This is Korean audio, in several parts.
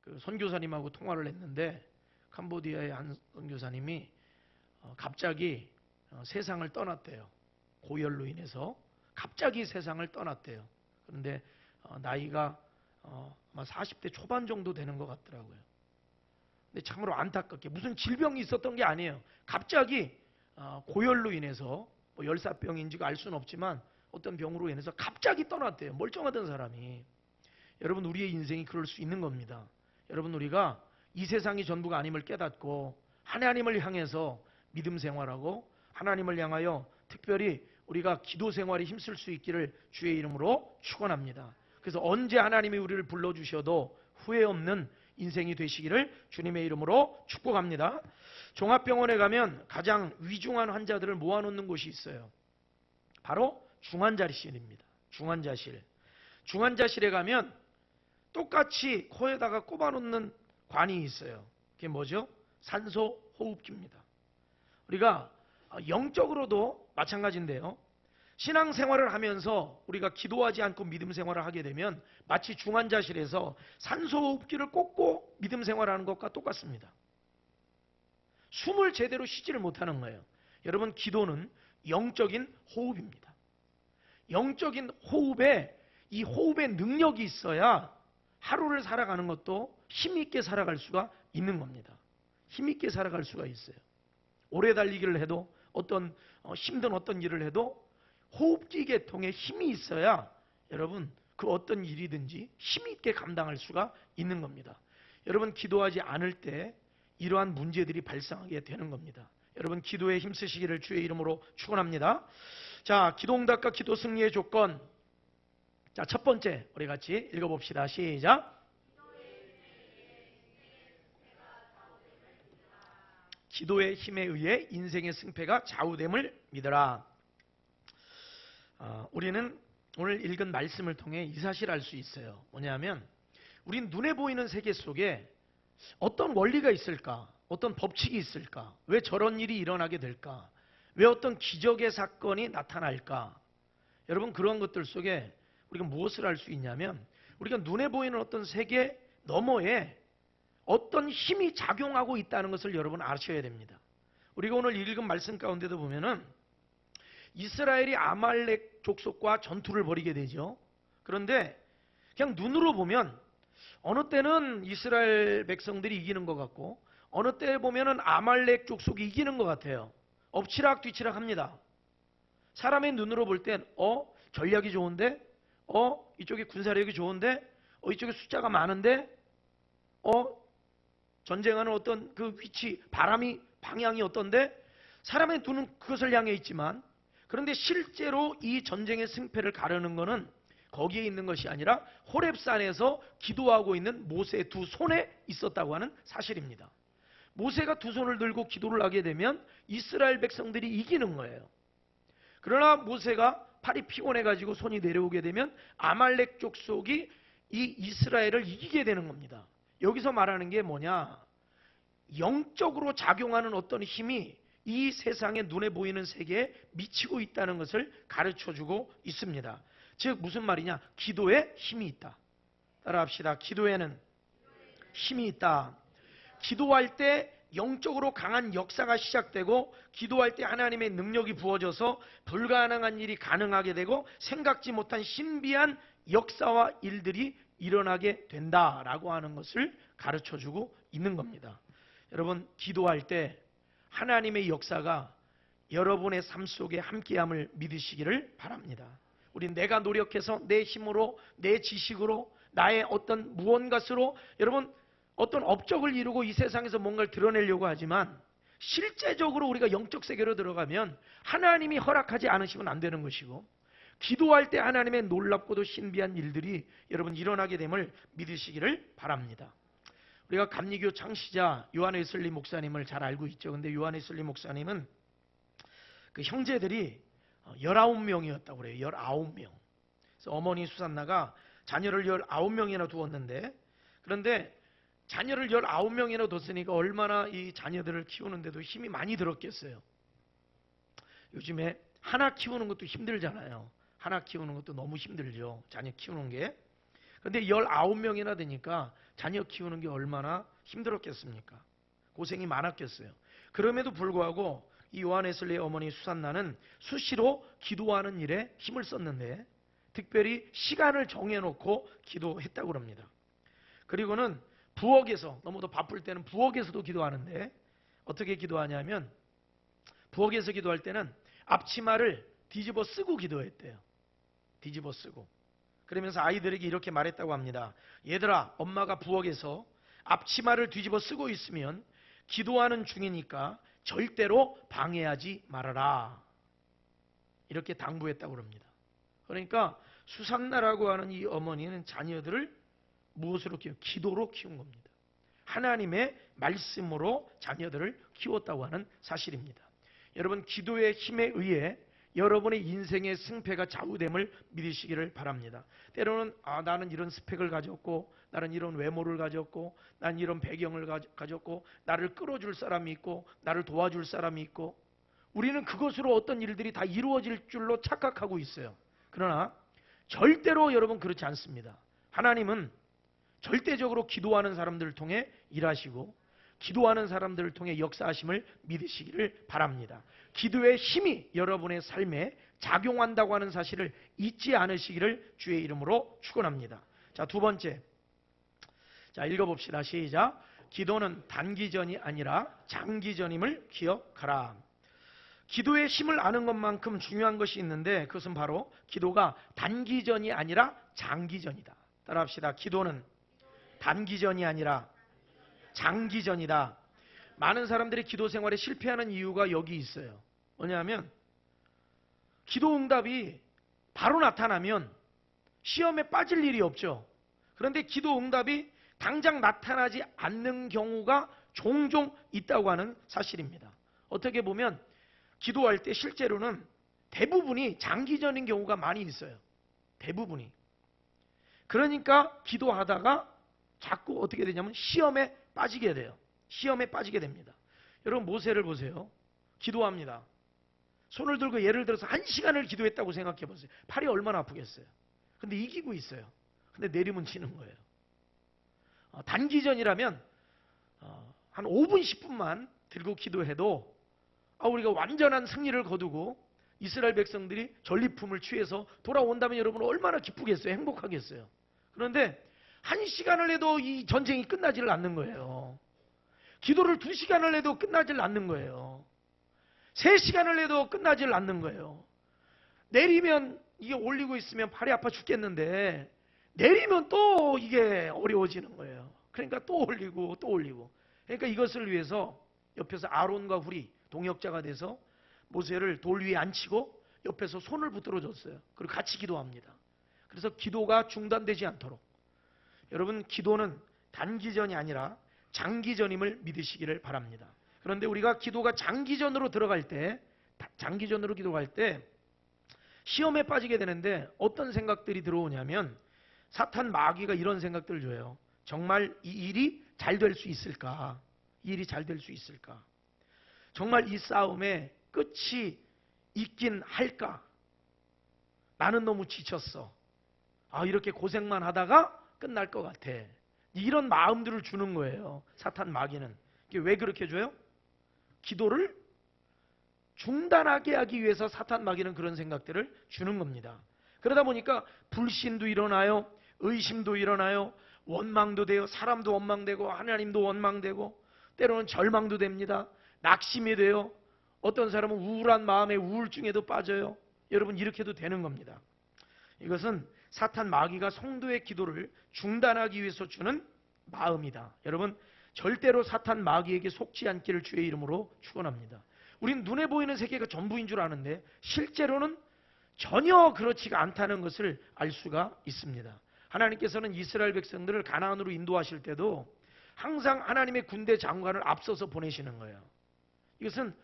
그 선교사님하고 통화를 했는데 캄보디아의 한 선교사님이 갑자기 세상을 떠났대요. 고열로 인해서 갑자기 세상을 떠났대요. 그런데 나이가 아마 40대 초반 정도 되는 것 같더라고요. 근데 참으로 안타깝게 무슨 질병이 있었던 게 아니에요. 갑자기 고열로 인해서 뭐 열사병인지가 알 수는 없지만 어떤 병으로 인해서 갑자기 떠났대요. 멀쩡하던 사람이. 여러분, 우리의 인생이 그럴 수 있는 겁니다. 여러분, 우리가 이 세상이 전부가 아님을 깨닫고 하나님을 향해서 믿음 생활하고 하나님을 향하여 특별히 우리가 기도 생활에 힘쓸 수 있기를 주의 이름으로 축원합니다. 그래서 언제 하나님이 우리를 불러주셔도 후회 없는 인생이 되시기를 주님의 이름으로 축복합니다. 종합병원에 가면 가장 위중한 환자들을 모아놓는 곳이 있어요. 바로 중환자실입니다. 중환자실. 중환자실에 가면 똑같이 코에다가 꼽아놓는 관이 있어요. 그게 뭐죠? 산소 호흡기입니다. 우리가 영적으로도 마찬가지인데요. 신앙생활을 하면서 우리가 기도하지 않고 믿음 생활을 하게 되면 마치 중환자실에서 산소 호흡기를 꽂고 믿음 생활하는 것과 똑같습니다. 숨을 제대로 쉬지를 못하는 거예요. 여러분, 기도는 영적인 호흡입니다. 영적인 호흡에 이 호흡의 능력이 있어야 하루를 살아가는 것도 힘있게 살아갈 수가 있는 겁니다. 힘있게 살아갈 수가 있어요. 오래 달리기를 해도 어떤 힘든 어떤 일을 해도 호흡기 계통에 힘이 있어야 여러분 그 어떤 일이든지 힘있게 감당할 수가 있는 겁니다. 여러분, 기도하지 않을 때 이러한 문제들이 발생하게 되는 겁니다. 여러분, 기도에 힘쓰시기를 주의 이름으로 축원합니다. 자, 기도 응답과 기도 승리의 조건. 자, 첫 번째 우리 같이 읽어봅시다. 시작. 기도의 힘에 의해 인생의 승패가 좌우됨을 믿어라. 우리는 오늘 읽은 말씀을 통해 이 사실을 알 수 있어요. 뭐냐면 우린 눈에 보이는 세계 속에 어떤 원리가 있을까? 어떤 법칙이 있을까? 왜 저런 일이 일어나게 될까? 왜 어떤 기적의 사건이 나타날까? 여러분, 그런 것들 속에 우리가 무엇을 알 수 있냐면 우리가 눈에 보이는 어떤 세계 너머에 어떤 힘이 작용하고 있다는 것을 여러분 아셔야 됩니다. 우리가 오늘 읽은 말씀 가운데도 보면은 이스라엘이 아말렉 족속과 전투를 벌이게 되죠. 그런데 그냥 눈으로 보면 어느 때는 이스라엘 백성들이 이기는 것 같고 어느 때 보면은 아말렉 족속이 이기는 것 같아요. 엎치락 뒤치락 합니다. 사람의 눈으로 볼 땐 전략이 좋은데 이쪽에 군사력이 좋은데 이쪽에 숫자가 많은데 전쟁하는 어떤 그 위치, 바람이 방향이 어떤데 사람의 눈은 그것을 향해 있지만 그런데 실제로 이 전쟁의 승패를 가르는 것은 거기에 있는 것이 아니라 호렙산에서 기도하고 있는 모세의 두 손에 있었다고 하는 사실입니다. 모세가 두 손을 들고 기도를 하게 되면 이스라엘 백성들이 이기는 거예요. 그러나 모세가 팔이 피곤해가지고 손이 내려오게 되면 아말렉 족속이 이 이스라엘을 이기게 되는 겁니다. 여기서 말하는 게 뭐냐? 영적으로 작용하는 어떤 힘이 이 세상에 눈에 보이는 세계에 미치고 있다는 것을 가르쳐주고 있습니다. 즉 무슨 말이냐? 기도에 힘이 있다. 따라합시다. 기도에는 힘이 있다. 기도할 때 영적으로 강한 역사가 시작되고 기도할 때 하나님의 능력이 부어져서 불가능한 일이 가능하게 되고 생각지 못한 신비한 역사와 일들이 일어나게 된다라고 하는 것을 가르쳐주고 있는 겁니다. 여러분, 기도할 때 하나님의 역사가 여러분의 삶 속에 함께함을 믿으시기를 바랍니다. 우리 내가 노력해서 내 힘으로 내 지식으로 나의 어떤 무언가스로 여러분 어떤 업적을 이루고 이 세상에서 뭔가를 드러내려고 하지만 실제적으로 우리가 영적 세계로 들어가면 하나님이 허락하지 않으시면 안 되는 것이고 기도할 때 하나님의 놀랍고도 신비한 일들이 여러분 일어나게 됨을 믿으시기를 바랍니다. 우리가 감리교 창시자 요한 웨슬리 목사님을 잘 알고 있죠. 근데 요한 웨슬리 목사님은 그 형제들이 19명이었다고 그래요. 19명. 그래서 어머니 수산나가 자녀를 19명이나 두었는데 그런데 자녀를 19명이나 뒀으니까 얼마나 이 자녀들을 키우는데도 힘이 많이 들었겠어요. 요즘에 하나 키우는 것도 힘들잖아요. 하나 키우는 것도 너무 힘들죠. 자녀 키우는 게. 근데 19명이나 되니까 자녀 키우는 게 얼마나 힘들었겠습니까? 고생이 많았겠어요. 그럼에도 불구하고 이 요한웨슬리의 어머니 수산나는 수시로 기도하는 일에 힘을 썼는데 특별히 시간을 정해놓고 기도했다고 합니다. 그리고는 부엌에서, 너무도 바쁠 때는 부엌에서도 기도하는데 어떻게 기도하냐면 부엌에서 기도할 때는 앞치마를 뒤집어 쓰고 기도했대요. 뒤집어 쓰고. 그러면서 아이들에게 이렇게 말했다고 합니다. 얘들아, 엄마가 부엌에서 앞치마를 뒤집어 쓰고 있으면 기도하는 중이니까 절대로 방해하지 말아라. 이렇게 당부했다고 합니다. 그러니까 수산나라고 하는 이 어머니는 자녀들을 무엇으로 기도로 키운 겁니다. 하나님의 말씀으로 자녀들을 키웠다고 하는 사실입니다. 여러분, 기도의 힘에 의해 여러분의 인생의 승패가 좌우됨을 믿으시기를 바랍니다. 때로는 나는 이런 스펙을 가졌고, 나는 이런 외모를 가졌고, 나는 이런 배경을 가졌고, 나를 끌어줄 사람이 있고, 나를 도와줄 사람이 있고, 우리는 그것으로 어떤 일들이 다 이루어질 줄로 착각하고 있어요. 그러나 절대로 여러분 그렇지 않습니다. 하나님은 절대적으로 기도하는 사람들을 통해 일하시고 기도하는 사람들을 통해 역사하심을 믿으시기를 바랍니다. 기도의 힘이 여러분의 삶에 작용한다고 하는 사실을 잊지 않으시기를 주의 이름으로 축원합니다. 자, 두 번째. 자, 읽어봅시다. 시작. 기도는 단기전이 아니라 장기전임을 기억하라. 기도의 힘을 아는 것만큼 중요한 것이 있는데 그것은 바로 기도가 단기전이 아니라 장기전이다. 따라합시다. 기도는 단기전이 아니라 장기전이다. 많은 사람들이 기도 생활에 실패하는 이유가 여기 있어요. 뭐냐면 기도 응답이 바로 나타나면 시험에 빠질 일이 없죠. 그런데 기도 응답이 당장 나타나지 않는 경우가 종종 있다고 하는 사실입니다. 어떻게 보면 기도할 때 실제로는 대부분이 장기전인 경우가 많이 있어요. 대부분이. 그러니까 기도하다가 자꾸 어떻게 되냐면 시험에 빠지게 돼요. 시험에 빠지게 됩니다. 여러분, 모세를 보세요. 기도합니다. 손을 들고 예를 들어서 1시간을 기도했다고 생각해 보세요. 팔이 얼마나 아프겠어요. 근데 이기고 있어요. 근데 내리면 지는 거예요. 단기전이라면 한 5분 10분만 들고 기도해도 우리가 완전한 승리를 거두고 이스라엘 백성들이 전리품을 취해서 돌아온다면 여러분 얼마나 기쁘겠어요. 행복하겠어요. 그런데 1시간을 해도 이 전쟁이 끝나지를 않는 거예요. 기도를 2시간을 해도 끝나지를 않는 거예요. 3시간을 해도 끝나지를 않는 거예요. 내리면 이게 올리고 있으면 팔이 아파 죽겠는데 내리면 또 이게 어려워지는 거예요. 그러니까 또 올리고 또 올리고. 그러니까 이것을 위해서 옆에서 아론과 훌이 동역자가 돼서 모세를 돌 위에 앉히고 옆에서 손을 붙들어 줬어요. 그리고 같이 기도합니다. 그래서 기도가 중단되지 않도록. 여러분, 기도는 단기전이 아니라 장기전임을 믿으시기를 바랍니다. 그런데 우리가 기도가 장기전으로 들어갈 때, 장기전으로 기도할 때 시험에 빠지게 되는데 어떤 생각들이 들어오냐면 사탄 마귀가 이런 생각들을 줘요. 정말 이 일이 잘 될 수 있을까? 이 일이 잘 될 수 있을까? 정말 이 싸움의 끝이 있긴 할까? 나는 너무 지쳤어. 이렇게 고생만 하다가 끝날 것 같아. 이런 마음들을 주는 거예요. 사탄 마귀는. 이게 왜 그렇게 줘요? 기도를 중단하게 하기 위해서 사탄 마귀는 그런 생각들을 주는 겁니다. 그러다 보니까 불신도 일어나요. 의심도 일어나요. 원망도 돼요. 사람도 원망되고 하나님도 원망되고 때로는 절망도 됩니다. 낙심이 돼요. 어떤 사람은 우울한 마음에 우울증에도 빠져요. 여러분, 이렇게도 되는 겁니다. 이것은 사탄 마귀가 성도의 기도를 중단하기 위해서 주는 마음이다. 여러분, 절대로 사탄 마귀에게 속지 않기를 주의 이름으로 축원합니다. 우린 눈에 보이는 세계가 전부인 줄 아는데 실제로는 전혀 그렇지가 않다는 것을 알 수가 있습니다. 하나님께서는 이스라엘 백성들을 가나안으로 인도하실 때도 항상 하나님의 군대 장관을 앞서서 보내시는 거예요. 이것은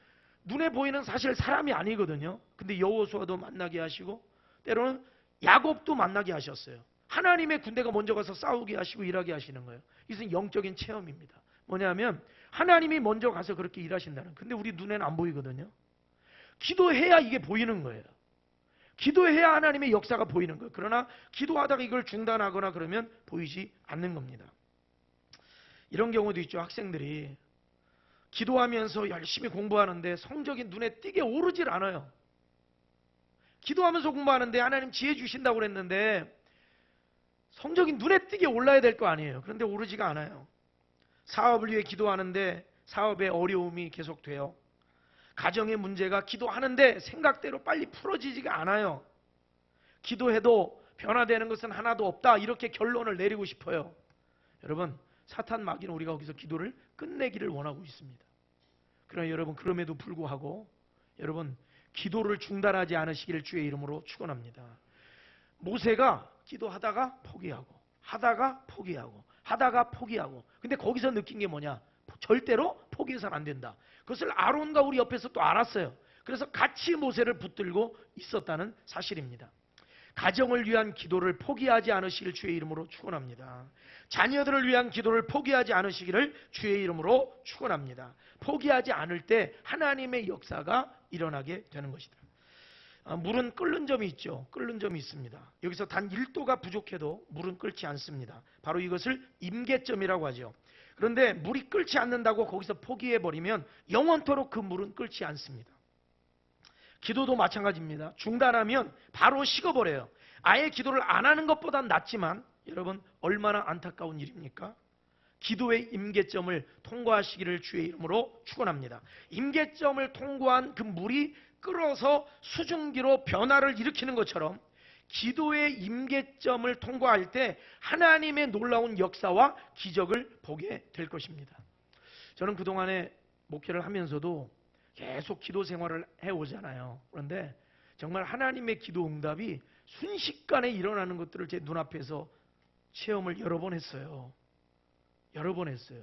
눈에 보이는 사실 사람이 아니거든요. 근데 여호수아도 만나게 하시고 때로는 야곱도 만나게 하셨어요. 하나님의 군대가 먼저 가서 싸우게 하시고 일하게 하시는 거예요. 이것은 영적인 체험입니다. 뭐냐면 하나님이 먼저 가서 그렇게 일하신다는. 근데 우리 눈에는 안 보이거든요. 기도해야 이게 보이는 거예요. 기도해야 하나님의 역사가 보이는 거예요. 그러나 기도하다가 이걸 중단하거나 그러면 보이지 않는 겁니다. 이런 경우도 있죠. 학생들이 기도하면서 열심히 공부하는데 성적이 눈에 띄게 오르질 않아요. 기도하면서 공부하는데 하나님 지혜 주신다고 그랬는데 성적이 눈에 띄게 올라야 될 거 아니에요. 그런데 오르지가 않아요. 사업을 위해 기도하는데 사업에 어려움이 계속돼요. 가정의 문제가 기도하는데 생각대로 빨리 풀어지지가 않아요. 기도해도 변화되는 것은 하나도 없다. 이렇게 결론을 내리고 싶어요. 여러분, 사탄 마귀는 우리가 거기서 기도를 끝내기를 원하고 있습니다. 그러나 여러분, 그럼에도 불구하고 여러분, 기도를 중단하지 않으시기를 주의 이름으로 축원합니다. 모세가 기도하다가 포기하고 하다가 포기하고 하다가 포기하고, 근데 거기서 느낀 게 뭐냐? 절대로 포기해서는 안 된다. 그것을 아론과 우리 옆에서 또 알았어요. 그래서 같이 모세를 붙들고 있었다는 사실입니다. 가정을 위한 기도를 포기하지 않으시길 주의 이름으로 축원합니다. 자녀들을 위한 기도를 포기하지 않으시기를 주의 이름으로 축원합니다. 포기하지 않을 때 하나님의 역사가 일어나게 되는 것이다. 물은 끓는 점이 있죠. 끓는 점이 있습니다. 여기서 단 1도가 부족해도 물은 끓지 않습니다. 바로 이것을 임계점이라고 하죠. 그런데 물이 끓지 않는다고 거기서 포기해버리면 영원토록 그 물은 끓지 않습니다. 기도도 마찬가지입니다. 중단하면 바로 식어버려요. 아예 기도를 안 하는 것보단 낫지만 여러분, 얼마나 안타까운 일입니까? 기도의 임계점을 통과하시기를 주의 이름으로 축원합니다. 임계점을 통과한 그 물이 끓어서 수증기로 변화를 일으키는 것처럼 기도의 임계점을 통과할 때 하나님의 놀라운 역사와 기적을 보게 될 것입니다. 저는 그동안에 목회를 하면서도 계속 기도 생활을 해오잖아요. 그런데 정말 하나님의 기도 응답이 순식간에 일어나는 것들을 제 눈앞에서 체험을 여러 번 했어요. 여러 번 했어요.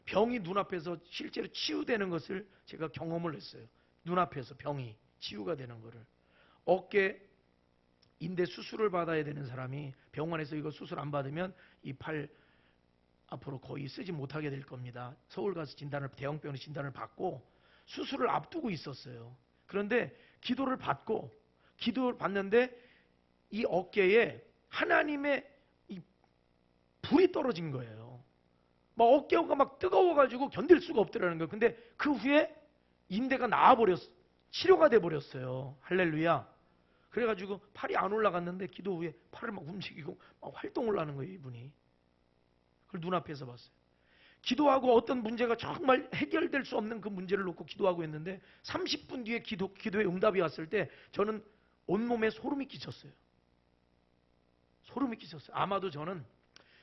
병이 눈앞에서 실제로 치유되는 것을 제가 경험을 했어요. 눈앞에서 병이 치유가 되는 것을. 어깨 인대 수술을 받아야 되는 사람이 병원에서 이거 수술 안 받으면 이 팔 앞으로 거의 쓰지 못하게 될 겁니다. 서울 가서 대형병원의 진단을 받고 수술을 앞두고 있었어요. 그런데 기도를 받는데 이 어깨에 하나님의 이 불이 떨어진 거예요. 막 어깨가 막 뜨거워가지고 견딜 수가 없더라는 거예요. 근데 그 후에 인대가 치료가 돼 버렸어요. 할렐루야. 그래가지고 팔이 안 올라갔는데 기도 후에 팔을 막 움직이고 막 활동을 하는 거예요, 이분이. 그걸 눈앞에서 봤어요. 기도하고 어떤 문제가 정말 해결될 수 없는 그 문제를 놓고 기도하고 있는데 30분 뒤에 기도의 응답이 왔을 때 저는 온몸에 소름이 끼쳤어요. 소름이 끼쳤어요. 아마도 저는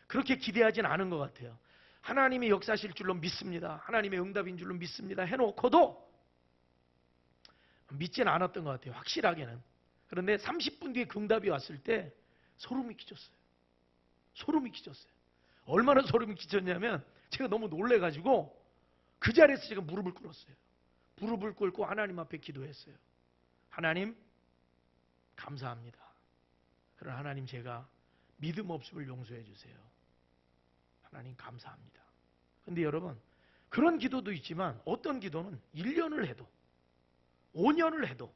그렇게 기대하진 않은 것 같아요. 하나님이 역사하실 줄로 믿습니다. 하나님의 응답인 줄로 믿습니다. 해놓고도 믿지는 않았던 것 같아요. 확실하게는. 그런데 30분 뒤에 그 응답이 왔을 때 소름이 끼쳤어요. 소름이 끼쳤어요. 얼마나 소름이 끼쳤냐면 제가 너무 놀래가지고 그 자리에서 제가 무릎을 꿇었어요. 무릎을 꿇고 하나님 앞에 기도했어요. 하나님 감사합니다. 그러나 하나님, 제가 믿음 없음을 용서해 주세요. 하나님 감사합니다. 근데 여러분, 그런 기도도 있지만 어떤 기도는 1년을 해도 5년을 해도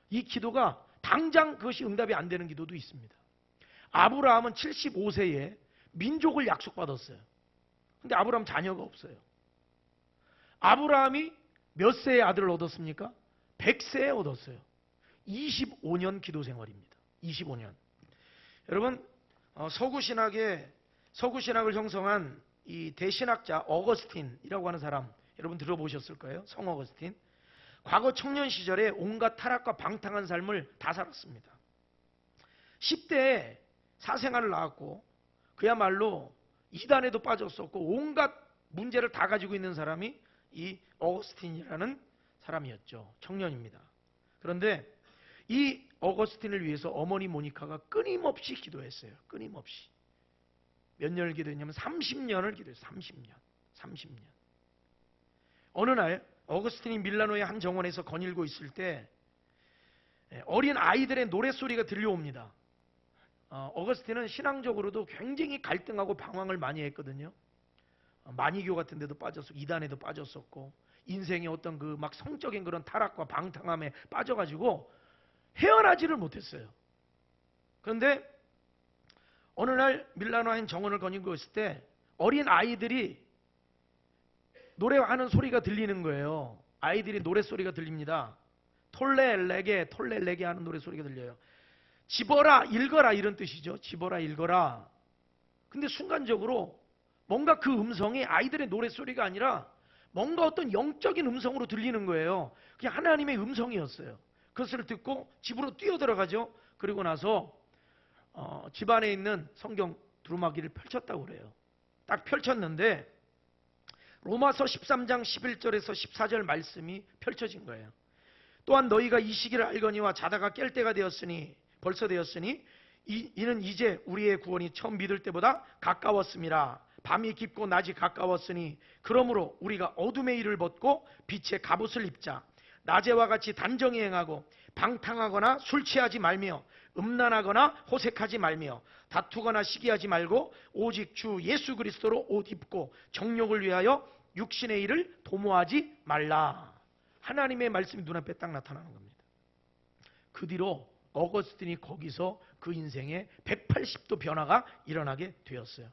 이 기도가 당장 그것이 응답이 안 되는 기도도 있습니다. 아브라함은 75세에 민족을 약속받았어요. 근데 아브라함 자녀가 없어요. 아브라함이 몇 세에 아들을 얻었습니까? 100세에 얻었어요. 25년 기도 생활입니다. 25년. 여러분, 서구신학을 형성한 이 대신학자 어거스틴이라고 하는 사람, 여러분 들어보셨을 거예요. 성 어거스틴. 과거 청년 시절에 온갖 타락과 방탕한 삶을 다 살았습니다. 10대에 사생활을 낳았고 그야말로 이단에도 빠졌었고 온갖 문제를 다 가지고 있는 사람이 이 어거스틴이라는 사람이었죠. 청년입니다. 그런데 이 어거스틴을 위해서 어머니 모니카가 끊임없이 기도했어요. 끊임없이. 몇 년을 기도했냐면 30년을 기도했어요. 30년. 어느 날 어거스틴이 밀라노의 한 정원에서 거닐고 있을 때 어린 아이들의 노랫소리가 들려옵니다. 어거스틴은 신앙적으로도 굉장히 갈등하고 방황을 많이 했거든요. 마니교 같은 데도 빠졌었고 이단에도 빠졌었고 인생의 어떤 그 막 성적인 그런 타락과 방탕함에 빠져가지고 헤어나지를 못했어요. 그런데 어느 날 밀라노 와인 정원을 거니고 있을 때 어린 아이들이 노래하는 소리가 들리는 거예요. 아이들이 노래소리가 들립니다. 톨레레게 톨레레게 하는 노래소리가 들려요. 집어라 읽어라 이런 뜻이죠. 집어라 읽어라. 근데 순간적으로 뭔가 그 음성이 아이들의 노래소리가 아니라 뭔가 어떤 영적인 음성으로 들리는 거예요. 그게 하나님의 음성이었어요. 그것을 듣고 집으로 뛰어들어가죠. 그리고 나서 집 안에 있는 성경 두루마기를 펼쳤다고 그래요. 딱 펼쳤는데 로마서 13장 11절에서 14절 말씀이 펼쳐진 거예요. 또한 너희가 이 시기를 알거니와 자다가 깰 때가 되었으니 벌써 되었으니 이는 이제 우리의 구원이 처음 믿을 때보다 가까웠음이라. 밤이 깊고 낮이 가까웠으니 그러므로 우리가 어둠의 일을 벗고 빛의 갑옷을 입자. 낮에와 같이 단정히 행하고 방탕하거나 술 취하지 말며 음란하거나 호색하지 말며 다투거나 시기하지 말고 오직 주 예수 그리스도로 옷 입고 정욕을 위하여 육신의 일을 도모하지 말라. 하나님의 말씀이 눈앞에 딱 나타나는 겁니다. 그 뒤로 어거스틴이 거기서 그 인생에 180도 변화가 일어나게 되었어요.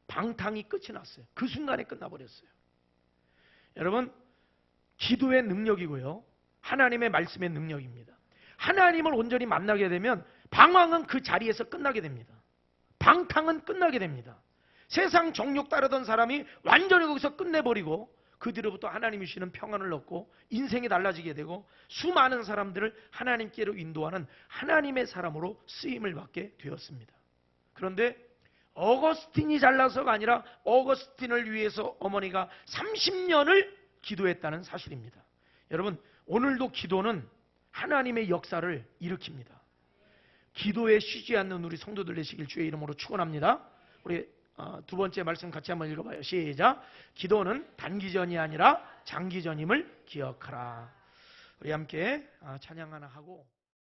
방탕이 끝이 났어요. 그 순간에 끝나버렸어요. 여러분, 기도의 능력이고요, 하나님의 말씀의 능력입니다. 하나님을 온전히 만나게 되면 방황은 그 자리에서 끝나게 됩니다. 방탕은 끝나게 됩니다. 세상 정욕 따르던 사람이 완전히 거기서 끝내버리고 그 뒤로부터 하나님이 주시는 평안을 얻고 인생이 달라지게 되고 수많은 사람들을 하나님께로 인도하는 하나님의 사람으로 쓰임을 받게 되었습니다. 그런데 어거스틴이 잘나서가 아니라 어거스틴을 위해서 어머니가 30년을 기도했다는 사실입니다. 여러분, 오늘도 기도는 하나님의 역사를 일으킵니다. 기도에 쉬지 않는 우리 성도들 되시길 주의 이름으로 축원합니다. 우리 두 번째 말씀 같이 한번 읽어봐요. 시작. 기도는 단기전이 아니라 장기전임을 기억하라. 우리 함께 찬양 하나 하고